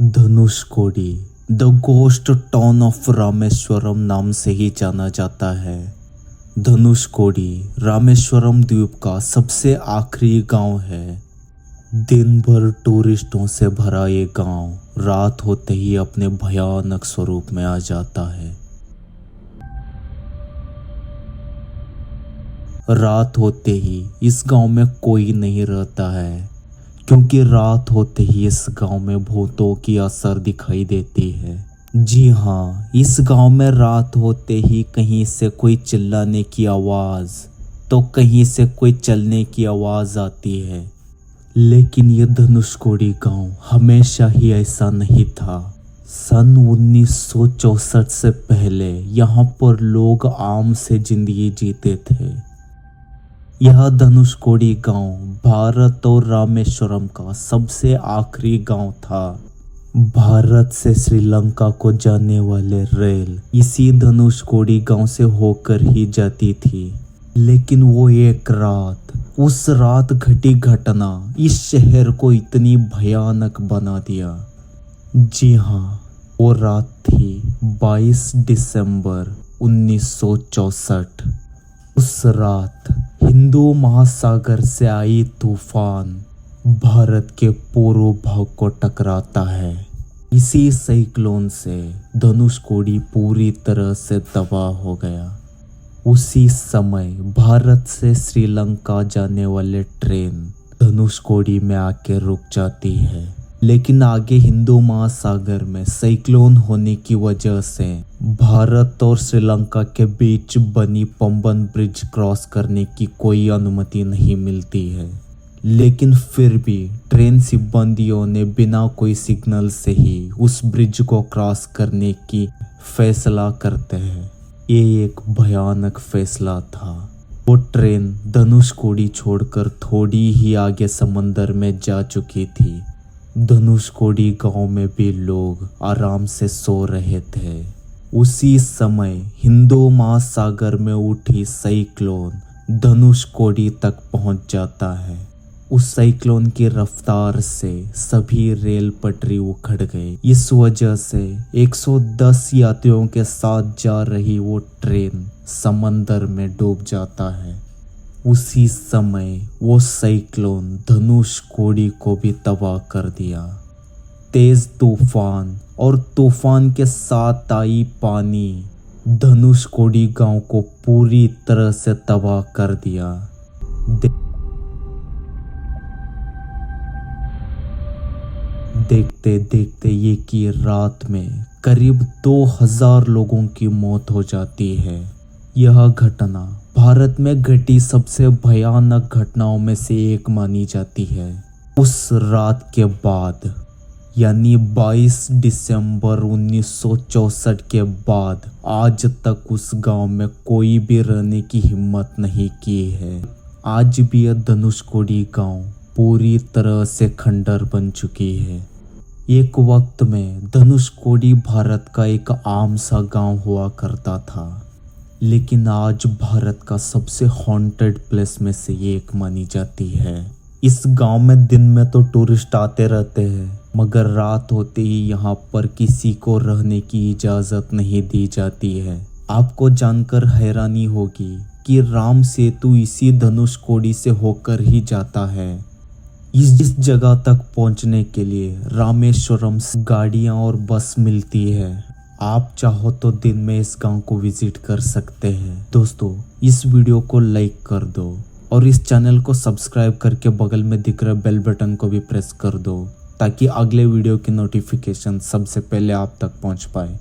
Dhanushkodi the ghost town of Rameswaram नाम से ही जाना जाता है। धनुषकोडी रामेश्वरम द्वीप का सबसे आखिरी गांव है। दिन भर टूरिस्टों से भरा ये गांव रात होते ही अपने भयानक स्वरूप में आ जाता है। रात होते ही इस गांव में कोई नहीं रहता है, क्योंकि रात होते ही इस गांव में भूतों की असर दिखाई देती है। जी हाँ, इस गांव में रात होते ही कहीं से कोई चिल्लाने की आवाज़ तो कहीं से कोई चलने की आवाज़ आती है। लेकिन ये धनुषकोडी गांव हमेशा ही ऐसा नहीं था। सन 1964 से पहले यहाँ पर लोग आराम से जिंदगी जीते थे। यह धनुषकोडी गांव भारत और रामेश्वरम का सबसे आखिरी गांव था। भारत से श्रीलंका को जाने वाले रेल इसी धनुषकोडी गांव से होकर ही जाती थी। लेकिन वो एक रात, उस रात घटी घटना इस शहर को इतनी भयानक बना दिया। जी हाँ, वो रात थी 22 दिसंबर 1964। उस रात हिंदू महासागर से आई तूफान भारत के पूर्व भाग को टकराता है। इसी साइक्लोन से धनुषकोडी पूरी तरह से तबाह हो गया। उसी समय भारत से श्रीलंका जाने वाले ट्रेन धनुषकोडी में आके रुक जाती है। लेकिन आगे हिंदू महासागर में साइक्लोन होने की वजह से भारत और श्रीलंका के बीच बनी पंबन ब्रिज क्रॉस करने की कोई अनुमति नहीं मिलती है। लेकिन फिर भी ट्रेन सिब्बंदियों ने बिना कोई सिग्नल से ही उस ब्रिज को क्रॉस करने की फैसला करते हैं। ये एक भयानक फैसला था। वो ट्रेन धनुषकोडी छोड़कर थोड़ी ही आगे समंदर में जा चुकी थी। धनुषकोडी गांव में भी लोग आराम से सो रहे थे। उसी समय हिंदू महासागर में उठी साइक्लोन धनुषकोडी तक पहुंच जाता है। उस साइक्लोन की रफ्तार से सभी रेल पटरी उखड़ गए। इस वजह से 110 यात्रियों के साथ जा रही वो ट्रेन समंदर में डूब जाता है। उसी समय वो साइक्लोन धनुषकोडी को भी तबाह कर दिया। तेज तूफान और तूफान के साथ आई पानी धनुषकोडी गांव को पूरी तरह से तबाह कर दिया। देखते देखते ये की रात में करीब 2000 लोगों की मौत हो जाती है। यह घटना भारत में घटी सबसे भयानक घटनाओं में से एक मानी जाती है। उस रात के बाद यानी 22 दिसंबर 1964 के बाद आज तक उस गांव में कोई भी रहने की हिम्मत नहीं की है। आज भी यह धनुषकोडी गांव पूरी तरह से खंडर बन चुकी है। एक वक्त में धनुषकोडी भारत का एक आम सा गांव हुआ करता था, लेकिन आज भारत का सबसे हॉन्टेड प्लेस में से एक मानी जाती है। इस गांव में दिन में तो टूरिस्ट आते रहते हैं, मगर रात होते ही यहाँ पर किसी को रहने की इजाज़त नहीं दी जाती है। आपको जानकर हैरानी होगी कि राम सेतु इसी धनुषकोडी से होकर ही जाता है। इस जगह तक पहुँचने के लिए रामेश्वरम से गाड़ियाँ और बस मिलती है। आप चाहो तो दिन में इस गांव को विजिट कर सकते हैं। दोस्तों, इस वीडियो को लाइक कर दो और इस चैनल को सब्सक्राइब करके बगल में दिख रहे बेल बटन को भी प्रेस कर दो, ताकि अगले वीडियो की नोटिफिकेशन सबसे पहले आप तक पहुंच पाए।